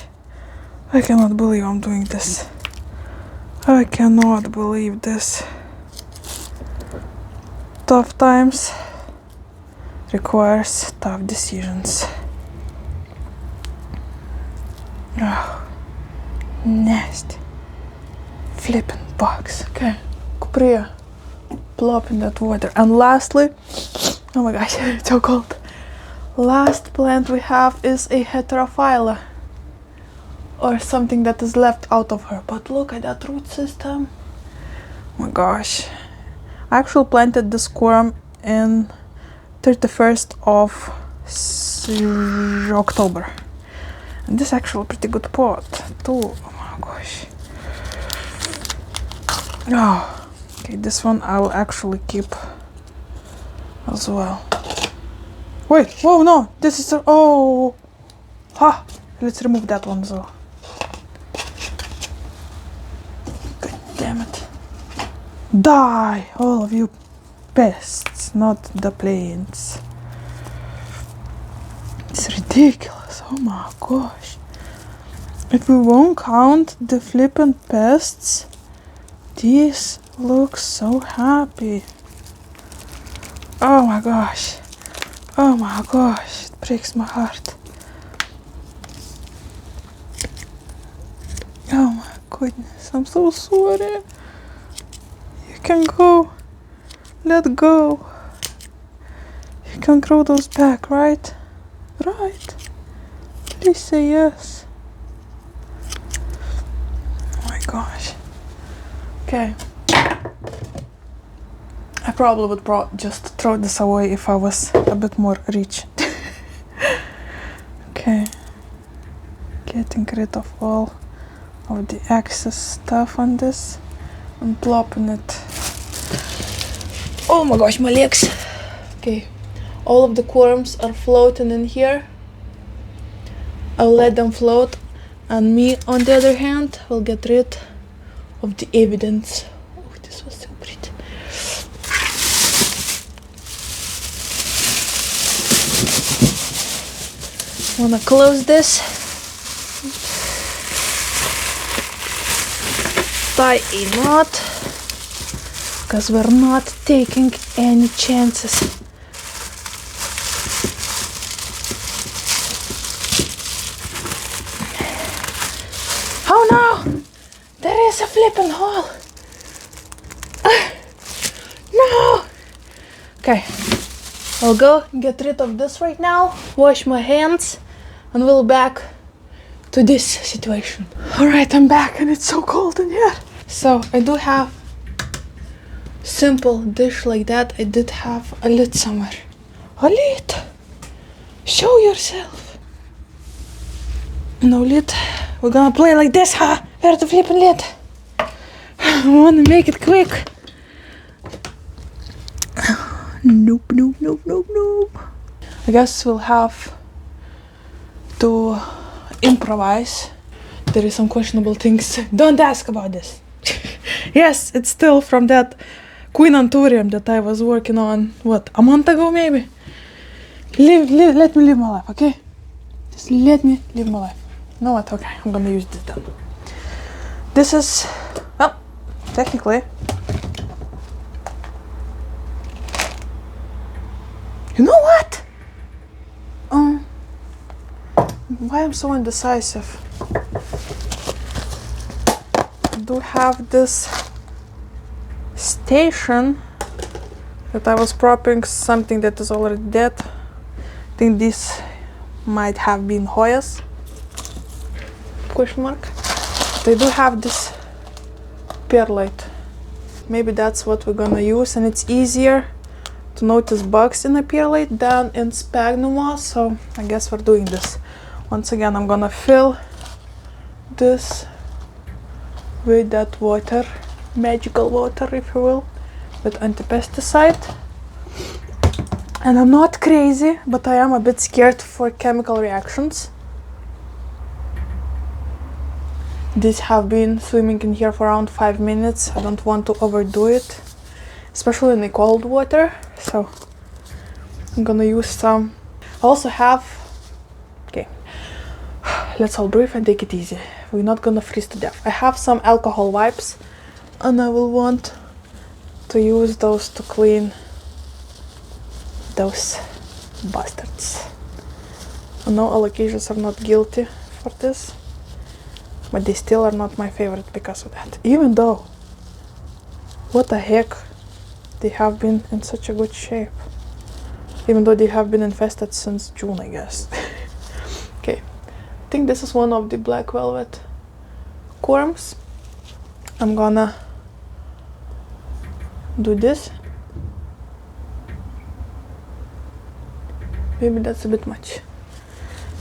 I cannot believe I'm doing this. I cannot believe this. Tough times requires tough decisions. Oh, nasty. Flipping bugs. Okay, cuprea. plop in that water. And lastly, oh my gosh, it's so cold. Last plant we have is a heterophylla, or something that is left out of her. But look at that root system. Oh my gosh. I actually planted this corm in 31st of October. And this is actually a pretty good pot too. Oh my gosh. Oh, okay, this one I will actually keep as well. Wait, whoa, no, this is oh, ha, let's remove that one as well. God damn it. Die, all of you pests, not the plants. It's ridiculous, oh my gosh. If we won't count the flippin' pests, this looks so happy. Oh my gosh. Oh my gosh, it breaks my heart. Oh my goodness, I'm so sorry. You can go. Let go. You can grow those back, right? Right. Please say yes. Oh my gosh. Okay. I probably would just throw this away if I was a bit more rich. Okay. Getting rid of all of the excess stuff on this and plopping it. Oh my gosh, my legs. Okay. All of the corms are floating in here. I'll let them float, and me, on the other hand, will get rid of the evidence. Oh, this was so pretty. Wanna close this, tie a knot, because we're not taking any chances. Oh no, there is a flipping hole. No. Okay, I'll go get rid of this right now, wash my hands, and we'll back to this situation. Alright, I'm back and it's so cold in here. So I do have simple dish like that. I did have a lid somewhere. A lid! Show yourself. No lid. We're gonna play like this, huh? Where's the flipping lid? I wanna make it quick. Nope, nope, nope, nope, nope. I guess we'll have to improvise. There is some questionable things. Don't ask about this. Yes, it's still from that Queen Anthurium that I was working on, what, a month ago maybe? Let me live my life, okay? Just let me live my life. You know what? Okay, I'm gonna use this then. This is, well, technically, you know what? Why I'm so indecisive? I do have this station that I was propping something that is already dead. I think this might have been Hoyas, question mark. They do have this perlite. Maybe that's what we're gonna use, and it's easier to notice bugs in a perlite than in sphagnum moss, so I guess we're doing this. Once again, I'm gonna fill this with that water, magical water if you will, with anti-pesticide. And I'm not crazy, but I am a bit scared for chemical reactions. These have been swimming in here for around 5 minutes. I don't want to overdo it, especially in the cold water, so I'm gonna use some. I also have, okay, let's all breathe and take it easy. We're not gonna freeze to death. I have some alcohol wipes, and I will want to use those to clean those bastards. I know alocasias are not guilty for this, but they still are not my favorite because of that. Even though, what the heck, they have been in such a good shape. Even though they have been infested since June, I guess. Okay, I think this is one of the black velvet corms. I'm gonna do this. Maybe that's a bit much.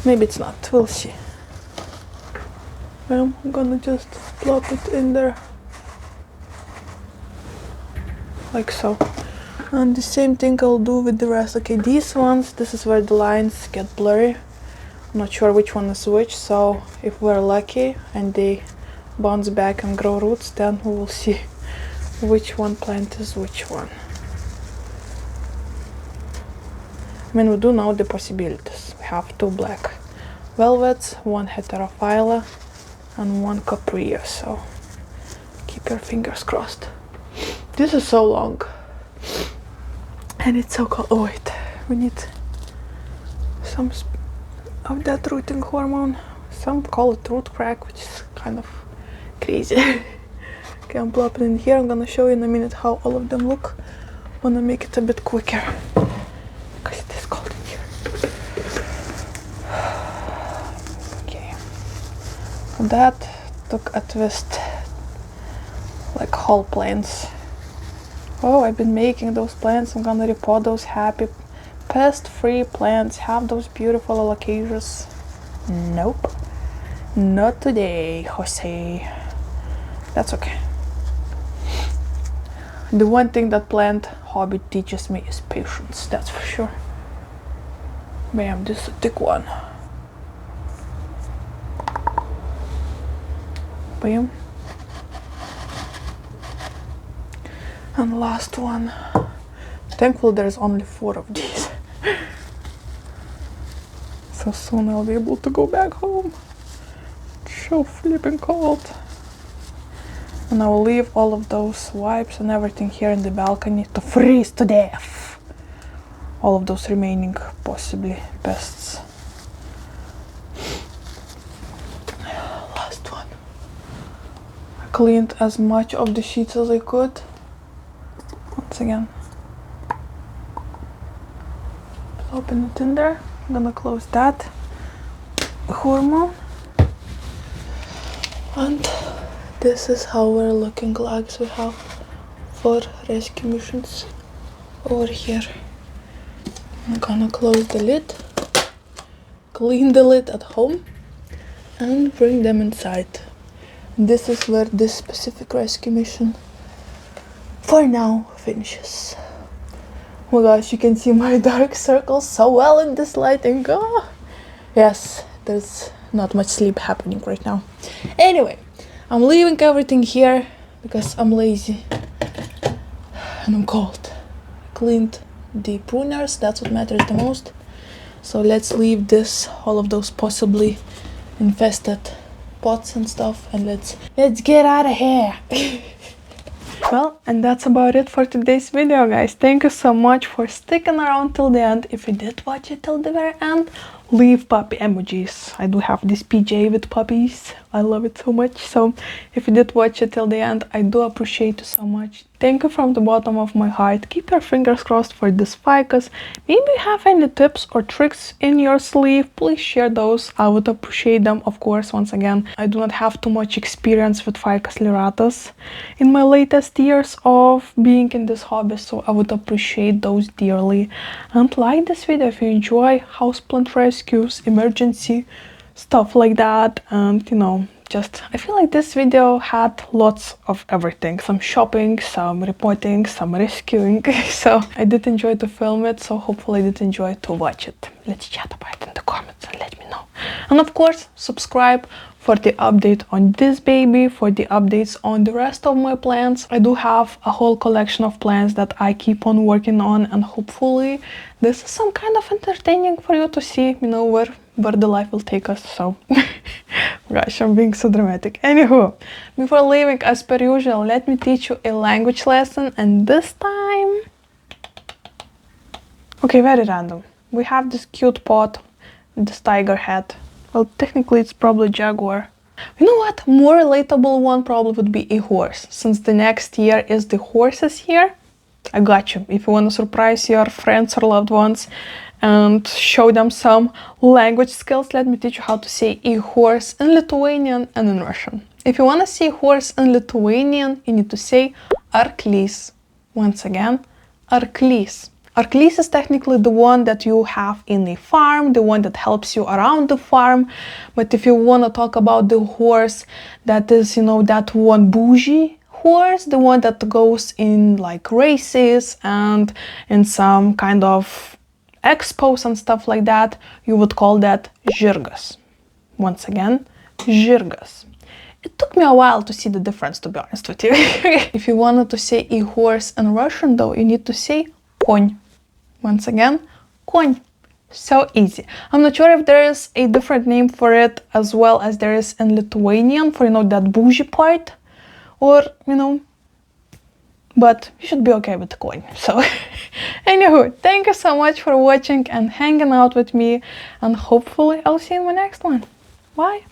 Maybe it's not, we'll see. I'm gonna just plop it in there. Like so. And the same thing I'll do with the rest. Okay, these ones, this is where the lines get blurry. I'm not sure which one is which, so if we're lucky and they bounce back and grow roots, then we will see which one plant is which one. I mean, we do know the possibilities. We have 2 black velvets, 1 heterophylla, and 1 capria, so keep your fingers crossed. This is so long. And it's so cold. Oh wait, we need some of that rooting hormone. Some call it root crack, which is kind of crazy. Okay, I'm plopping in here. I'm gonna show you in a minute how all of them look. Wanna make it a bit quicker because it is cold in here. Okay, that took a twist, like whole plants. Oh, I've been making those plants. I'm gonna repot those happy pest-free plants. Have those beautiful alocasias. Nope, not today, Jose. That's okay. The one thing that plant hobby teaches me is patience, that's for sure. Bam, this is a thick one. Bam. And last one. Thankfully there's only 4 of these. So soon I'll be able to go back home. It's so flipping cold. And I will leave all of those wipes and everything here in the balcony to freeze to death. All of those remaining, possibly, pests. Last one. I cleaned as much of the sheets as I could. Once again. Open it in there. I'm gonna close that hormone. And this is how we're looking like. So we have 4 rescue missions over here. I'm gonna close the lid, clean the lid at home, and bring them inside. This is where this specific rescue mission for now finishes. Oh my gosh, you can see my dark circles so well in this lighting. Oh, yes, there's not much sleep happening right now. Anyway, I'm leaving everything here because I'm lazy and I'm cold. Cleaned the pruners, that's what matters the most. So let's leave this, all of those possibly infested pots and stuff, and let's get out of here. Well, and that's about it for today's video, guys. Thank you so much for sticking around till the end. If you did watch it till the very end, leave puppy emojis. I do have this PJ with puppies. I love it so much. So if you did watch it till the end, I do appreciate you so much. Thank you from the bottom of my heart. Keep your fingers crossed for this ficus. Maybe you have any tips or tricks in your sleeve, please share those. I would appreciate them, of course. Once again, I do not have too much experience with ficus liratus in my latest years of being in this hobby, so I would appreciate those dearly. And like this video if you enjoy houseplant rescues, emergency stuff like that, and you know, just I feel like this video had lots of everything, some shopping, some repotting, some rescuing. So I did enjoy to film it, so hopefully I did enjoy to watch it. Let's chat about it in the comments and let me know. And of course, subscribe for the update on this baby, for the updates on the rest of my plants. I do have a whole collection of plants that I keep on working on, and hopefully this is some kind of entertaining for you to see, you know, where the life will take us. So gosh, I'm being so dramatic. Anywho, before leaving, as per usual, let me teach you a language lesson, and this time, okay, very random. We have this cute pot, this tiger head. Well, technically it's probably jaguar. You know what? More relatable one probably would be a horse. Since the next year is the horse's year, I got you. If you want to surprise your friends or loved ones and show them some language skills, let me teach you how to say a horse in Lithuanian and in Russian. If you want to say horse in Lithuanian, you need to say arklys. Once again, arklys. Arklys is technically the one that you have in a farm, the one that helps you around the farm. But if you want to talk about the horse that is, you know, that one bougie horse, the one that goes in like races and in some kind of expos and stuff like that, you would call that žirgas. Once again, žirgas. It took me a while to see the difference, to be honest with you. If you wanted to say a horse in Russian though, you need to say конь. Once again, конь. So easy. I'm not sure if there is a different name for it as well as there is in Lithuanian for, you know, that bougie part, or, you know, but you should be okay with the coin. So anywho, thank you so much for watching and hanging out with me, and hopefully I'll see you in my next one. Bye.